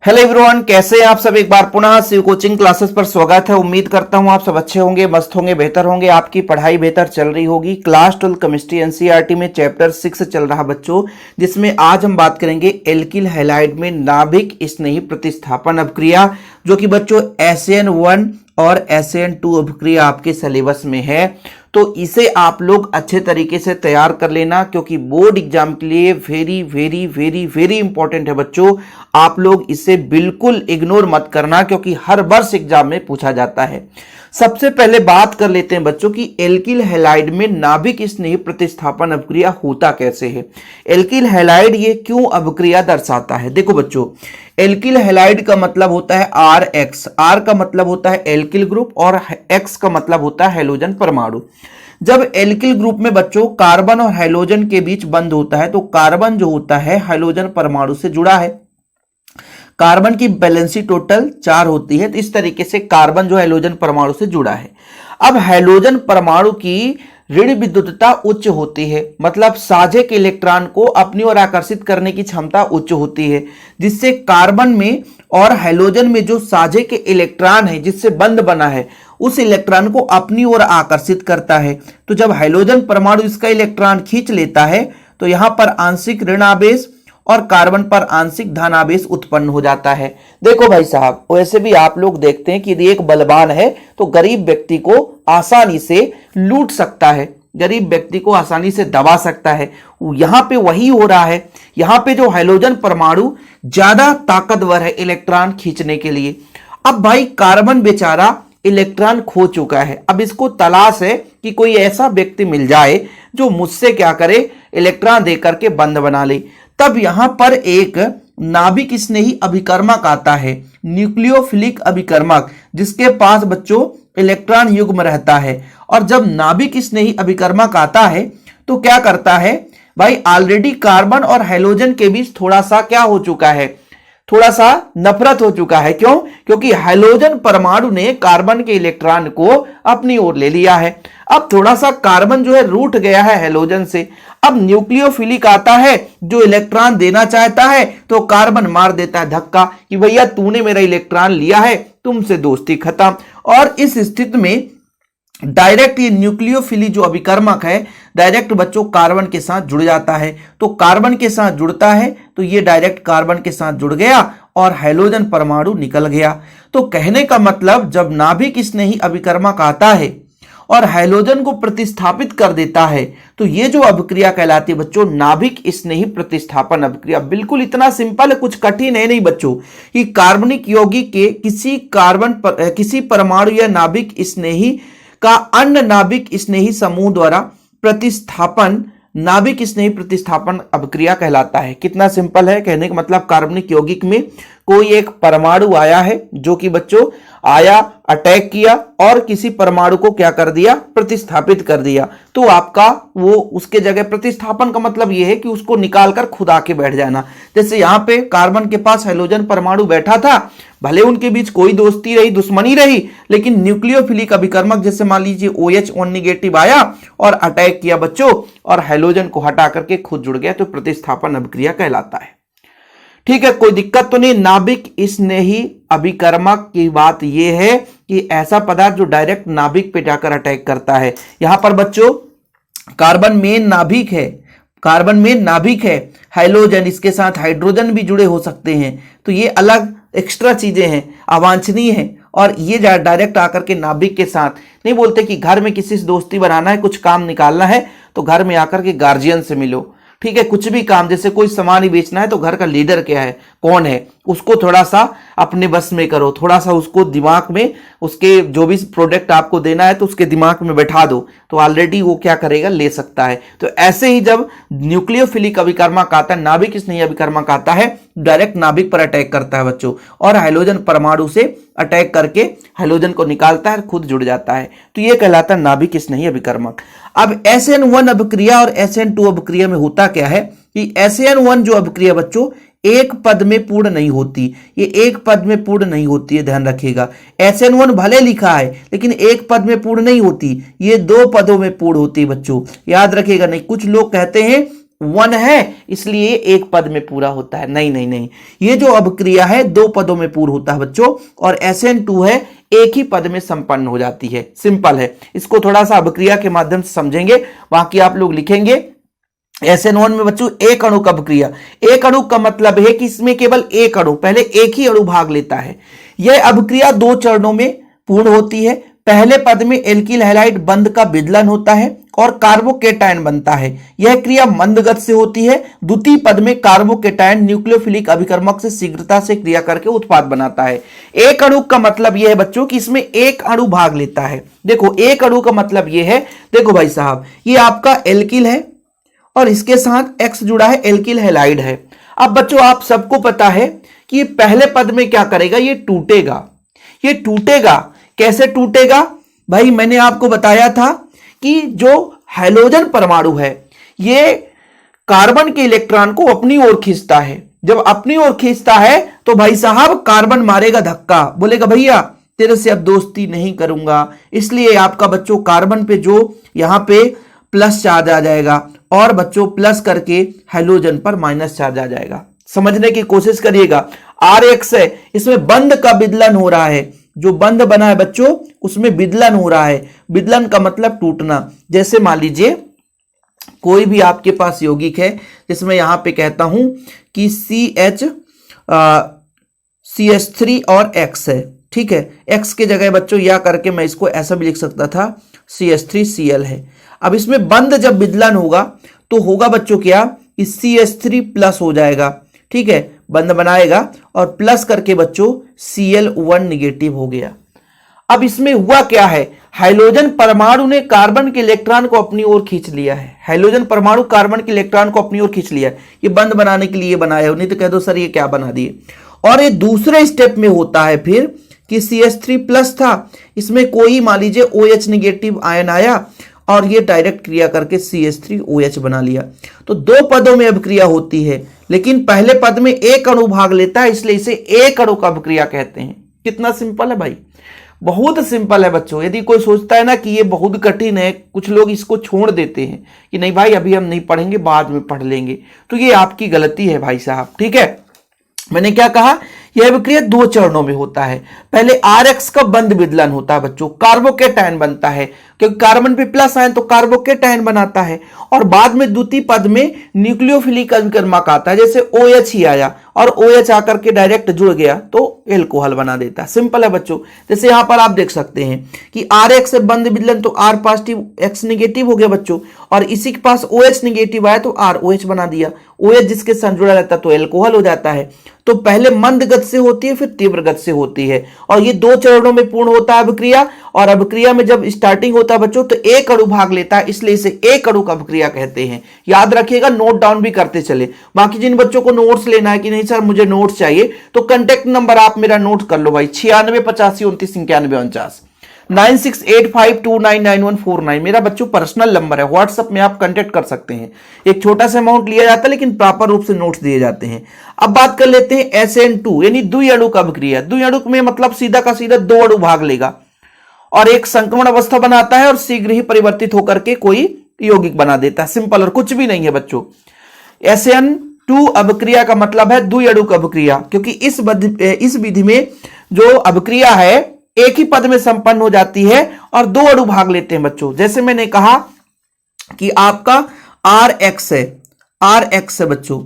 Hello everyone, कैसे हैं आप सब। एक बार पुनः शिव कोचिंग क्लासेस पर स्वागत है। उम्मीद करता हूं आप सब अच्छे होंगे, मस्त होंगे, बेहतर होंगे, आपकी पढ़ाई बेहतर चल रही होगी। क्लास 12 केमिस्ट्री एनसीईआरटी में चैप्टर 6 चल रहा बच्चों, जिसमें आज हम बात करेंगे एल्किल हैलाइड में नाभिक स्नेही प्रतिस्थापन अभिक्रिया, जो कि बच्चों SN1 और SN2 अभिक्रिया आपके सिलेबस में है। तो इसे आप लोग अच्छे तरीके से तैयार कर लेना, क्योंकि बोर्ड एग्जाम के लिए very very very very important है बच्चों। आप लोग इसे बिल्कुल इग्नोर मत करना, क्योंकि हर वर्ष एग्जाम में पूछा जाता है। सबसे पहले बात कर लेते हैं बच्चों की एल्किल हैलाइड में नाभिक स्नेही प्रतिस्थापन अभिक्रिया होता कैसे है। एल्किल हैलाइड ये क्यों अभिक्रिया दर्शाता है। देखो बच्चों, एल्किल हैलाइड का मतलब होता है RX। R का मतलब होता है एल्किल ग्रुप और X का मतलब होता है हैलोजन परमाणु। जब एल्किल ग्रुप में बच्चों कार्बन और हैलोजन के बीच बंध होता है, तो कार्बन जो होता है हैलोजन परमाणु से जुड़ा है। कार्बन की वैलेंसी टोटल 4 होती है, तो इस तरीके से कार्बन जो हैलोजन परमाणु से जुड़ा है। अब हैलोजन परमाणु की ऋण विद्युतता उच्च होती है, मतलब साझे के इलेक्ट्रॉन को अपनी ओर आकर्षित करने की क्षमता उच्च होती है, जिससे कार्बन में और हैलोजन में जो साझे के इलेक्ट्रॉन है जिससे बंध बना है, उस इलेक्ट्रॉन को अपनी ओर आकर्षित करता है। तो जब हैलोजन परमाणु इसका इलेक्ट्रॉन खींच लेता है, तो यहां पर आंशिक ऋण आवेश और कार्बन पर आंशिक धन आवेश उत्पन्न हो जाता है। देखो भाई साहब, वैसे भी आप लोग देखते हैं कि यदि एक बलवान है तो गरीब व्यक्ति को आसानी से लूट सकता है, गरीब व्यक्ति को आसानी से दबा सकता है। यहां पे वही हो रहा है। यहां पे जो हैलोजन परमाणु ज्यादा ताकतवर है इलेक्ट्रॉन खींचने के लिए। अब भाई कार्बन बेचारा इलेक्ट्रॉन खो चुका है। अब इसको तलाश है कि कोई ऐसा व्यक्ति मिल जाए जो मुझसे क्या करे, इलेक्ट्रॉन देकर के बंध बना ले। तब यहां पर एक नाभिक स्नेही अभिकर्मक आता है, न्यूक्लियोफिलिक अभिकर्मक, जिसके पास बच्चों इलेक्ट्रॉन युग्म रहता है। और जब नाभिक स्नेही अभिकर्मक आता है तो क्या करता है भाई, ऑलरेडी कार्बन और हैलोजन के बीच थोड़ा सा क्या हो चुका है, थोड़ा सा नफरत हो चुका है। क्यों? क्योंकि हैलोजन परमाणु ने कार्बन के इलेक्ट्रॉन को अपनी ओर ले लिया है। अब थोड़ा सा कार्बन जो है रूठ गया है हैलोजन से। अब न्यूक्लियोफिलिक आता है जो इलेक्ट्रॉन देना चाहता है, तो कार्बन मार देता है धक्का कि भैया तूने मेरा इलेक्ट्रॉन लिया है, तुमसे दोस्ती खत्म। और इस स्थिति में डायरेक्ट ये न्यूक्लियोफिली जो अभिकर्मक है डायरेक्ट बच्चों कार्बन के साथ जुड़ जाता है। तो कार्बन के साथ जुड़ता है तो ये डायरेक्ट कार्बन के साथ जुड़ गया और हैलोजन परमाणु निकल गया। तो कहने का मतलब, जब नाभिक स्नेही अभिकर्मक आता है और हैलोजन को प्रतिस्थापित कर देता है, तो ये जो अभिक्रिया कहलाती है बच्चों नाभिक स्नेही प्रतिस्थापन अभिक्रिया। बिल्कुल इतना सिंपल है, कुछ कठिन है नहीं बच्चों, कि कार्बनिक यौगिक के किसी परमाणु या नाभिक स्नेही का अन्य नाभिक स्नेही समूह द्वारा प्रतिस्थापन नाभिक स्नेही प्रतिस्थापन अभिक्रिया कहलाता है। कितना सिंपल है, कहने का मतलब कार्बनिक यौगिक में कोई एक परमाणु आया है, जो कि बच्चों आया, अटैक किया और किसी परमाणु को क्या कर दिया, प्रतिस्थापित कर दिया। तो आपका वो उसके जगह प्रतिस्थापन का मतलब ये है कि उसको निकालकर खुद आके बैठ जाना। जैसे यहाँ पे कार्बन के पास हैलोजन परमाणु बैठा था, भले उनके बीच कोई दोस्ती रही, दुश्मनी रही, लेकिन न्यूक्लियोफिलिक अभिकर्मक जैसे मान लीजिए OH1 नेगेटिव आया और अटैक किया बच्चों और हैलोजन को हटा करके खुद जुड़ गया, तो प्रतिस्थापन अभिक्रिया कहलाता है। ठीक है, कोई दिक्कत तो नहीं। नाभिक स्नेही अभिकर्मक की बात यह है कि ऐसा पदार्थ जो डायरेक्ट नाभिक पे जाकर अटैक करता है। यहां पर बच्चों कार्बन मेन नाभिक है, कार्बन में नाभिक है, हैलोजन इसके साथ हाइड्रोजन भी जुड़े हो सकते हैं, तो ये अलग एक्स्ट्रा चीजें हैं, अवांछनीय है। और ये डायरेक्ट आकर के नाभिक के साथ नहीं बोलते कि घर में किसी से दोस्ती बनाना है, कुछ काम निकालना है तो घर में आकर के गार्जियन से मिलो। ठीक है, कुछ भी काम, जैसे कोई सामान ही बेचना है तो घर का लीडर क्या है, कौन है, उसको थोड़ा सा अपने बस में करो, थोड़ा सा उसको दिमाग में, उसके जो भी प्रोडक्ट आपको देना है तो उसके दिमाग में बैठा दो, तो ऑलरेडी वो क्या करेगा, ले सकता है। तो ऐसे ही जब न्यूक्लियोफिलिक अभिकर्मक आता है, नाभिक स्नेही अभिकर्मक आता है, डायरेक्ट नाभिक पर अटैक करता है बच्चों और हैलोजन परमाणु से अटैक करके हैलोजन को निकालता है, खुद जुड़ जाता है। तो ये कहलाता है नाभिक स्नेही अभिकर्मक। अब SN1 अभिक्रिया और SN2 अभिक्रिया में होता क्या है कि SN1 जो अभिक्रिया बच्चों एक पद में पूर्ण नहीं होती, ये एक पद में पूर्ण नहीं होती है, ध्यान रखिएगा। SN1 भले लिखा है लेकिन एक पद में पूर्ण नहीं होती, ये 2 पदों में पूर्ण होती है बच्चों, याद रखिएगा। नहीं, कुछ लोग कहते हैं 1 है इसलिए एक पद में पूरा होता है। नहीं नहीं नहीं, ये जो अभिक्रिया है 2 पदों में पूर्ण होता है बच्चों, और SN2 है एक ही पद में संपन्न हो जाती है। सिंपल है, इसको थोड़ा सा अभिक्रिया के माध्यम से समझेंगे, बाकी आप लोग लिखेंगे। SN1 में बच्चों एक अणु का अभिक्रिया, एक अणु का मतलब है कि इसमें केवल एक अणु, पहले एक ही अणु भाग लेता है। यह अभिक्रिया 2 चरणों में पूर्ण होती है। पहले पद में एल्किल हैलाइड बंध का विदलन होता है और कार्बोकेटायन बनता है। यह क्रिया मंद गति से होती है। द्वितीय पद में कार्बोकेटायन न्यूक्लियोफिलिक अभिकर्मक से शीघ्रता से क्रिया करके उत्पाद बनाता है। एक अणु का मतलब यह है बच्चों कि इसमें एक अणु भाग लेता है। देखो एक अणु का मतलब यह है, देखो भाई साहब, ये आपका एल्किल है और इसके साथ X जुड़ा है, एल्किल हैलाइड है। अब बच्चों आप सबको पता है कि ये पहले पद में क्या करेगा, ये टूटेगा। ये टूटेगा, कैसे टूटेगा भाई, मैंने आपको बताया था कि जो हाइड्रोजन परमाणु है ये कार्बन के इलेक्ट्रॉन को अपनी ओर खींचता है। जब अपनी ओर खींचता है तो भाई साहब कार्बन मारेगा धक्का, बोलेगा भैया तेरे से अब दोस्ती नहीं करूंगा। इसलिए आपका बच्चों कार्बन पे जो यहां पे प्लस चार्ज आ जाएगा और बच्चों प्लस करके हाइड्रोजन पर माइनस चार्ज आ जाएगा। समझने की कोशिश करिएगा। RX है, इसमें बंध का विदलन हो रहा है, जो बंध बना है बच्चों उसमें विदलन हो रहा है। विदलन का मतलब टूटना। जैसे मान लीजिए कोई भी आपके पास यौगिक है जिसमें यहां पे कहता हूं कि CH3 और X है, ठीक है। X के जगह बच्चों या करके मैं इसको ऐसा भी लिख सकता था CH3Cl है। अब इसमें बंध जब विदलन होगा तो होगा बच्चों क्या, इस CH3 प्लस हो जाएगा, ठीक है, बंध बनाएगा और प्लस करके बच्चों Cl1 निगेटिव हो गया। अब इसमें हुआ क्या है, हाइड्रोजन परमाणु ने कार्बन के इलेक्ट्रॉन को अपनी ओर खींच लिया है। हाइड्रोजन परमाणु कार्बन के इलेक्ट्रॉन को अपनी ओर खींच लिया है। ये बंध बनाने के लिए बनाया हो, नहीं तो कह दो सर ये क्या बना दिए। और ये दूसरे स्टेप में होता है फिर कि CH3 प्लस था, इसमें कोई मान लीजिए OH निगेटिव आयन आया और ये डायरेक्ट क्रिया करके CH3OH बना लिया। तो 2 पदों में अभिक्रिया होती है, लेकिन पहले पद में एक अणु भाग लेता है, इसलिए इसे एक अणु का अभिक्रिया कहते हैं। कितना सिंपल है भाई, बहुत सिंपल है बच्चों। यदि कोई सोचता है ना कि ये बहुत कठिन है, कुछ लोग इसको छोड़ देते हैं कि नहीं भाई अभी हम नहीं पढ़ेंगे, बाद में पढ़ लेंगे, तो ये आपकी गलती है भाई साहब, ठीक है। मैंने क्या कहा, यह अभिक्रिया 2 चरणों में होता है। पहले RX का बंध विदलन होता है बच्चों, कार्बोकेटायन बनता है, क्योंकि कार्बन पे प्लस आयन तो कार्बोकेटायन बनाता है। और बाद में द्वितीय पद में न्यूक्लियोफिलिक अभिकर्मक आता है, जैसे OH ही आया और OH आकर के डायरेक्ट जुड़ गया तो एल्कोहल बना देता है। सिंपल है बच्चों। जैसे यहां पर आप देख सकते हैं कि RX से बंध विदलन तो R पॉजिटिव X निगेटिव हो गया बच्चों, और इसी के पास OH निगेटिव आया तो ROH बना दिया। OH जिसके साथ जुड़ा रहता है तो एल्कोहल हो जाता है। तो पहले मंद गति से होती है, फिर तीव्र गति से होती है, और ये 2 चरणों में पूर्ण होता है अभिक्रिया। और अभिक्रिया में जब स्टार्टिंग होता है बच्चों तो एक अणु भाग लेता है, इसलिए इसे एक अणु का अभिक्रिया कहते हैं। याद रखिएगा, नोट डाउन भी करते चले। बाकी जिन बच्चों को नोट्स लेना है कि नहीं सर मुझे नोट्स चाहिए, तो कांटेक्ट नंबर आप मेरा नोट कर लो भाई, 9685299149 9685299149 मेरा बच्चों पर्सनल नंबर है। व्हाट्सएप में आप कांटेक्ट कर सकते हैं। एक छोटा सा अमाउंट लिया जाता है लेकिन प्रॉपर रूप से नोट्स दिए जाते हैं। अब बात कर लेते हैं SN2 यानी द्वि अणु का अभिक्रिया। द्वि अणु में मतलब सीधा का सीधा 2 अणु भाग लेगा और एक संक्रमण अवस्था बनाता है और शीघ्र ही परिवर्तित होकर के कोई यौगिक बना देता है। सिंपल और कुछ भी नहीं है बच्चों। SN2 अभिक्रिया का मतलब है द्वि अणु का अभिक्रिया, क्योंकि इस विधि में जो अभिक्रिया है एक ही पद में संपन्न हो जाती है और 2 अणु भाग लेते हैं बच्चों। जैसे मैंने कहा कि आपका RX है बच्चों,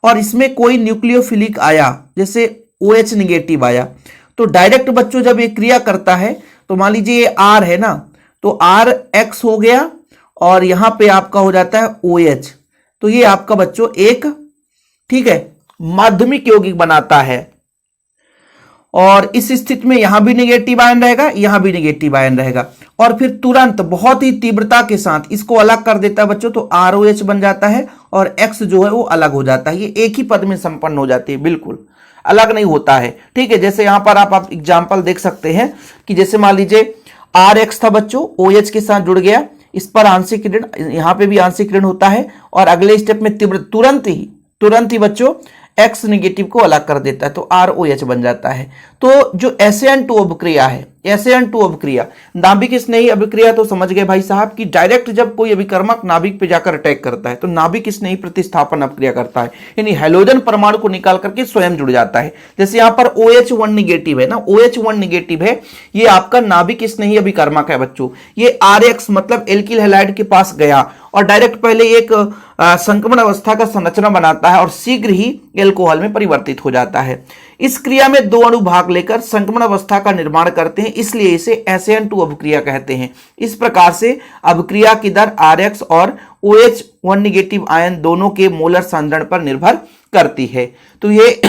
और इसमें कोई न्यूक्लियोफिलिक आया, जैसे OH निगेटिव आया, तो डायरेक्ट बच्चों जब ये क्रिया करता है तो मान लीजिए ये R है ना, तो RX हो गया और यहां पे आपका हो जाता है OH। तो ये आपका बच्चों एक, ठीक है, माध्यमिक यौगिक बनाता है। और इस स्थिति में यहां भी नेगेटिव आयन रहेगा, यहां भी नेगेटिव आयन रहेगा, और फिर तुरंत बहुत ही तीव्रता के साथ इसको अलग कर देता है बच्चों, तो ROH बन जाता है और X जो है वो अलग हो जाता है। ये एक ही पद में संपन्न हो जाती है, बिल्कुल अलग नहीं होता है, ठीक है। जैसे यहां पर आप एग्जाम्पल देख सकते हैं कि जैसे मान लीजिए RX था बच्चों, OH के साथ जुड़ गया, इस पर आंशिक ऋण, यहां पे भी आंशिक ऋण होता है, और अगले स्टेप में तीव्र तुरंत ही बच्चों X निगेटिव को अलग कर देता है तो ROH बन जाता है। तो जो SN2 अभिक्रिया है, SN2 अभिक्रिया नाभिक स्नेही अभिक्रिया, तो समझ गए भाई साहब कि डायरेक्ट जब कोई अभिकर्मक नाभिक पे जाकर अटैक करता है तो नाभिक स्नेही प्रतिस्थापन अभिक्रिया करता है, यानी हेलोजन परमाणु को निकाल करके स्वयं जुड़ जाता है। जैसे यहां पर OH1 निगेटिव है ना, OH1 निगेटिव है, ये आपका नाभिक स्नेही अभिकर्मक है बच्चों। ये RX मतलब एल्किल हैलाइड के पास गया और डायरेक्ट पहले एक संक्रमण अवस्था का संरचना बनाता है और शीघ्र ही एल्कोहल में परिवर्तित हो जाता है। इस क्रिया में दो अणु भाग लेकर संक्रमण अवस्था का निर्माण करते हैं, इसलिए इसे SN2 अभिक्रिया कहते हैं। इस प्रकार से अभिक्रिया की दर RX और OH1 निगेटिव आयन दोनों के मोलर सांद्रण पर निर्भर करती है। तो ये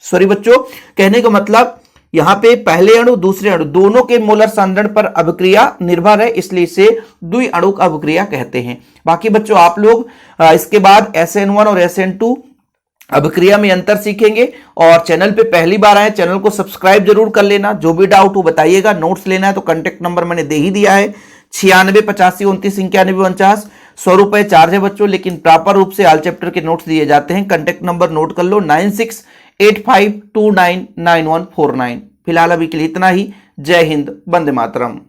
सॉरी बच्चों, कहने का मतलब यहां पे पहले अणु दूसरे अणु दोनों के मोलर सांद्रण पर अभिक्रिया निर्भर है, इसलिए इसे द्विअणुक अभिक्रिया कहते हैं। बाकी बच्चों आप लोग इसके बाद SN1 और SN2 अभिक्रिया में अंतर सीखेंगे। और चैनल पे पहली बार आए, चैनल को सब्सक्राइब जरूर कर लेना। जो भी डाउट हो बताइएगा। नोट्स लेना है तो कांटेक्ट नंबर मैंने दे ही दिया है, 9685299149। 100 रुपए चार्ज है बच्चों, लेकिन प्रॉपर रूप से ऑल चैप्टर के नोट्स दिए जाते हैं। कांटेक्ट नंबर नोट कर लो 9685299149। फिलहाल अभी के लिए इतना ही। जय हिंद, वंदे मातरम।